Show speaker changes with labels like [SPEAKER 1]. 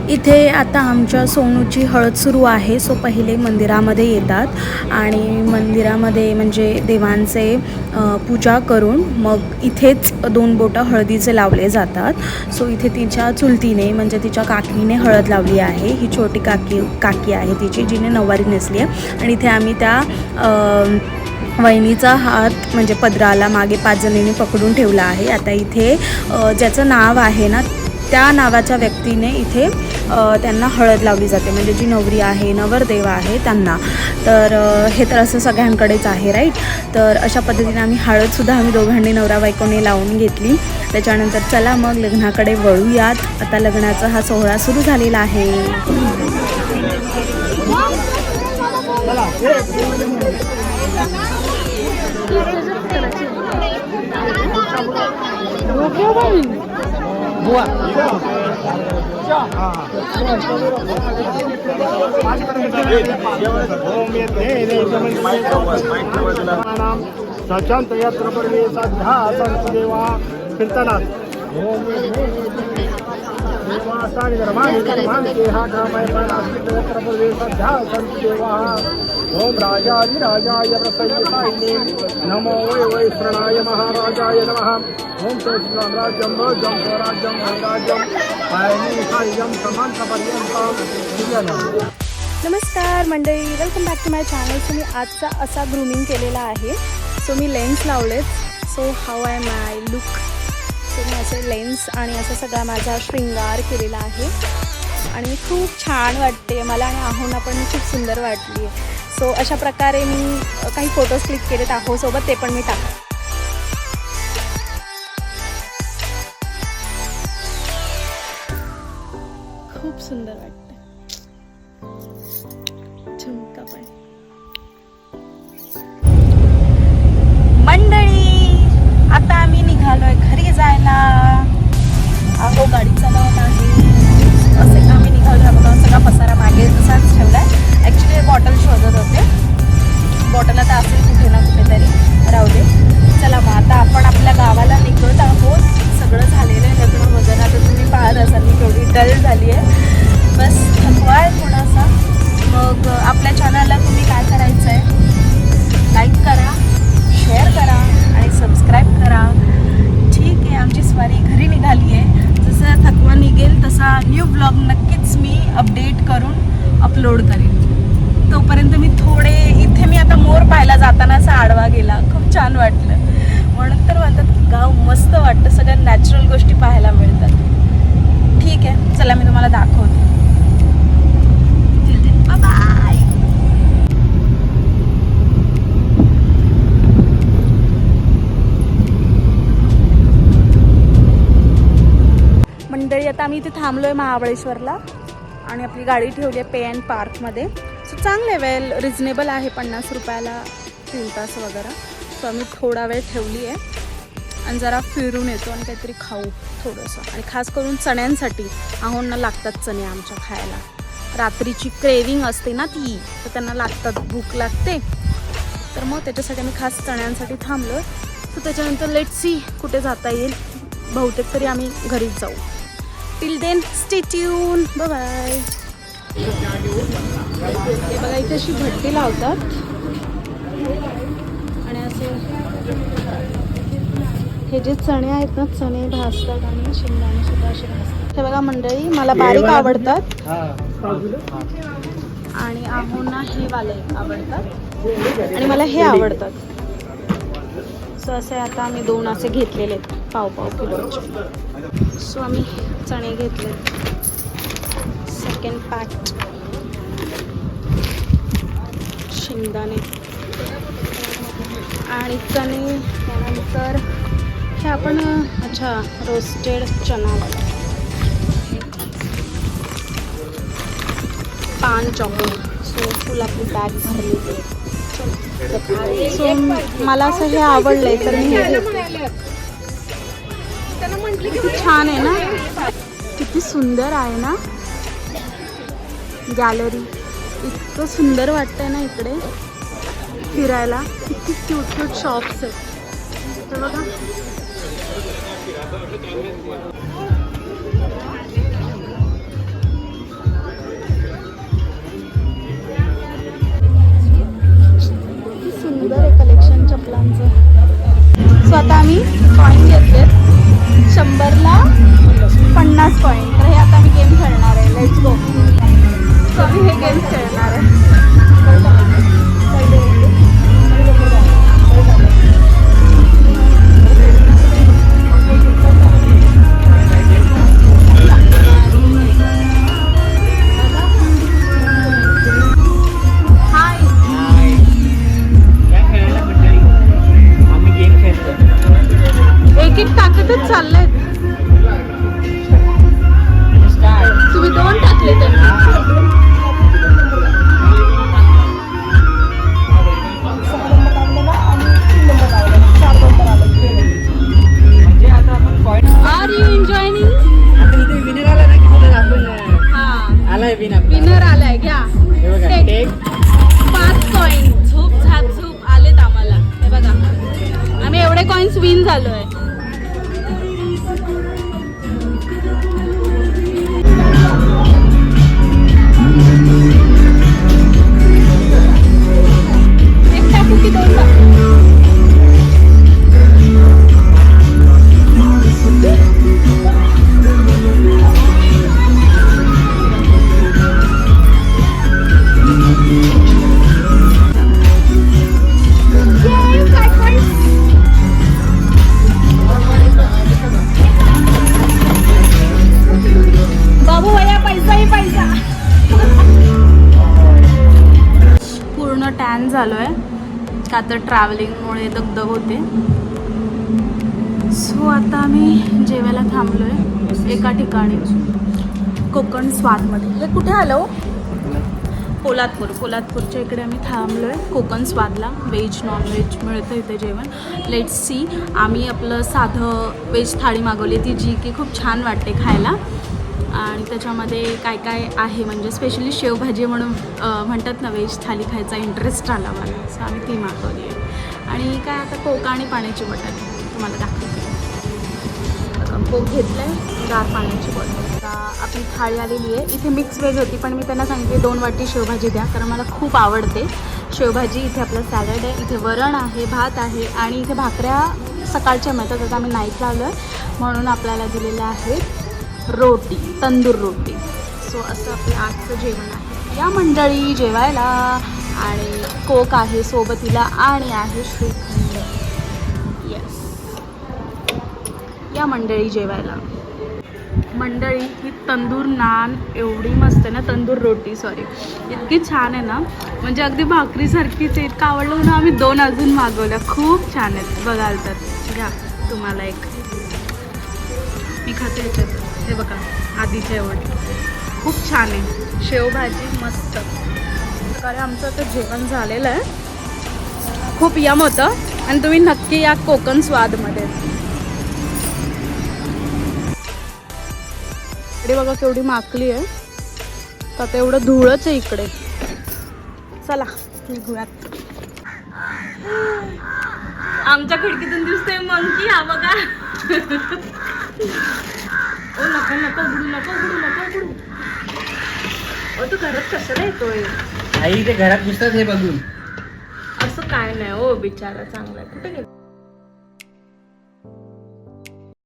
[SPEAKER 1] इथे आता आमच्या सोनूची हळद सुरू आहे. सो पहिले मंदिरामध्ये येतात आणि मंदिरामध्ये म्हणजे देवांचे पूजा करून मग इथेच 2 बोटं हळदीचे लावले जातात. सो इथे तिच्या चुलतीने म्हणजे तिच्या काकीने हळद लावली आहे. ही छोटी काकी आहे तिची, जिने नऊवारी नेसली आहे. आणि इथे आम्ही त्या वहिनीचा हात म्हणजे पदराला मागे 5 जणींनी पकडून ठेवला आहे. आता इथे ज्याचं नाव आहे ना त्या नावाच्या व्यक्तीने इथे त्यांना हळद लावली जाते, म्हणजे जी नवरी आहे, नवरदेव आहे त्यांना. तर हे तर असं सगळ्यांकडेच आहे राईट. तर अशा पद्धतीने हळदसुद्धा आम्ही दोघांनी नवरा बायकोने लावून घेतली. त्याच्यानंतर चला मग लग्नाकडे वळूयात. आता लग्नाचा हा सोहळा सुरू झालेला आहे.
[SPEAKER 2] सचांत यात्र पर्वे साध्या संत देवा कीर्तनात ओम राजाधिराजाय प्रसन्नाय नमो वै शरणाय महाराजाय नमः. ओम श्रीराम राज्यम भोजम स्वराज्यम वैराज्यम पायनीयम समांतपर्यंत.
[SPEAKER 1] नमस्कार मंडळी, welcome back to my channel. So मी आजचा असा ग्रूमिंग केलेला आहे. सो मी लेन्स लावलेत. So how I my look. So मी असे लेन्स आणि असा सगळा माझा शृंगार केलेला आहे आणि मी खूप छान वाटते मला आणि आहोंना पण खूप सुंदर वाटली आहे. सो अशा प्रकारे मी काही फोटोज क्लिक केलेत आहोसोबत, ते पण मी टाकते. खूप सुंदर वाटते. झुमका पण. मंडळी, आता आम्ही निघालोय घरी जायला. आहो गाडी चालवत आहे. असे आम्ही निघालो. बघा सगळा पसारा मागे तसाच ठेवलाय. ॲक्च्युली बॉटल शोधत होते. बॉटल आता असेल कुठे ना कुठेतरी, राहू दे. चला मग आता आपण आपल्या गावाला निघत आहोत. सगळं झालेलं आहे लग्न वगैरे. आता तुम्ही पाहत असाल मी केवढी डल झाली आहे. बस थकवा आहे थोडासा. मग आपल्या चॅनलला तुम्ही काय करायचं आहे, लाईक करा, शेअर करा आणि सबस्क्राईब करा. ठीक आहे, आमची स्वारी घरी निघाली आहे. जसं थकवा निघेल तसा न्यू ब्लॉग नक्कीच मी अपडेट करून अपलोड करेन. तोपर्यंत मी इथे मी आता मोर पाहायला जाताना असा आडवा गेला, खूप छान वाटलं. म्हणून तर म्हणतात की गाव मस्त वाटतं, सगळ्या नॅचरल गोष्टी पाहायला मिळतात. ठीक आहे, चला मी तुम्हाला दाखवते. बाय. मंडळी, आता आम्ही इथे थांबलोय महाबळेश्वरला आणि आपली गाडी ठेवली आहे पे अँड पार्कमध्ये. सो चांगलं आहे, वेल रिजनेबल आहे. 50 रुपयाला 3 तास वगैरे. सो आम्ही थोडा वेळ ठेवली आहे आणि जरा फिरून येतो आणि काहीतरी खाऊ थोडंसं. आणि खास करून चण्यांसाठी आहोंना लागतात चणे आमच्या खायला. रात्रीची क्रेविंग असते ना ती, तर त्यांना लागतात, भूक लागते. तर मग त्याच्यासाठी आम्ही खास चण्यांसाठी थांबलो. तर त्याच्यानंतर लेट्स सी कुठे जाता येईल. बहुतेक तरी आम्ही घरीच जाऊ. Till then stay tuned. Bye bye. बघा इथे अशी भट्टी लावतात आणि असे हे जे चणे आहेत ना, चणे भाजतात आणि शेंगदाणे सुद्धा असे भाजतात. हे बघा मंडळी, मला बारीक आवडतात आणि आहोंना हे वाले आवडतात आणि मला हे आवडतात. सो असे आता आम्ही 2 असे घेतलेले आहेत पाव किलोचे. सो आम्ही चणे घेतले. सेकंड पॅक्ट शेंगदाणे आणि चणे. त्यानंतर हे आपण रोस्टेड चना पान चॉकलेट. सो फुल आपली बॅग भरली. सो मला असं हे आवडलंय तर मी हे घेतलं. किती छान आहे ना, किती सुंदर आहे ना गॅलरी. इतकं सुंदर वाटतंय ना इकडे फिरायला. किती क्यूट क्यूट शॉप्स आहेत. तर बघा आता आम्ही कॉईन घेतलेत 100ला 50 कॉईन. तर हे आता आम्ही गेम खेळणार आहे. Let's go. सो आम्ही हे गेम्स खेळणार आहे. एक एक टाकतच चाललंय. तुम्ही 2 टाकले त्यांनी. R you enjoying? विनर आलाय. घ्या 5 कॉईन. झोप झाप झोप आलेत आम्हाला. हे बघा आम्ही एवढे कॉईन्स विन झालोय. एक टाकू की 2 टाकू? बाबू भैया पैसा ही पैसा. पूर्ण टॅन झालोय का तर ट्रॅव्हलिंगमुळे दगदग होते. सो आता आम्ही जेवायला थांबलोय एका ठिकाणी कोकण स्वादमध्ये. हे कुठे आलो? पोलादपूरच्या इकडे आम्ही थांबलोय कोकण स्वादला. व्हेज नॉनव्हेज मिळतं इथे जेवण. Let's see. आम्ही आपलं साधं व्हेज थाळी मागवली ती जी की खूप छान वाटते खायला. आणि त्याच्यामध्ये काय काय आहे म्हणजे स्पेशली शेवभाजी म्हणून म्हणतात ना, व्हेज थाली खायचा इंटरेस्ट आला मला. सो आम्ही ती मागवली आहे. आणि काय आता कोक आणि पाण्याची बॉटल तुम्हाला दाखवते. कोक घेतलं आहे, गार पाण्याची बॉटल. आता आपली थाळी आलेली आहे. इथे मिक्स व्हेज होती पण मी त्यांना सांगितले 2 वाटी शेवभाजी द्या कारण मला खूप आवडते शेवभाजी. इथे आपलं सॅलड आहे, इथे वरण आहे, भात आहे आणि इथे भाकऱ्या सकाळच्या मिळतात. आता आम्ही नाईटला आलो आहे म्हणून आपल्याला दिलेलं आहे रोटी, तंदूर रोटी. सो असं आपलं आजचं जेवण आहे. या मंडळी जेवायला. आणि कोक आहे सोबतीला आणि आहे श्रीखंड. येस, या मंडळी जेवायला. मंडळी ही तंदूर नान एवढी मस्त आहे ना, तंदूर रोटी सॉरी, इतकी छान आहे ना म्हणजे अगदी भाकरीसारखीच आहे. इतकं आवडलं म्हणून आम्ही 2 अजून मागवल्या. खूप छान आहेत बघाल तर. घ्या तुम्हाला एक. मी खाते याच्यात. हे बघा आधीच्या एवढी खूप छान आहे. शेवभाजी मस्त. कारण आमचं आता जेवण झालेलं आहे. खूप यम होतं आणि तुम्ही नक्की या कोकण स्वादमध्ये. इकडे बघा केवढी माकली आहे. तर आता एवढं धूळच आहे इकडे. चला धुळ्यात. आमच्या खिडकीतून दिसतोय मंकी. हा बघा. ओ नको नको बुडू, नको बुडू, नको बुडू. ओ तू घरात कशाला येतोय?
[SPEAKER 3] आई ते घरात दिसतात हे बघून.
[SPEAKER 1] असं काय नाही. ओ बिचारा चांगला. कुठे गेला?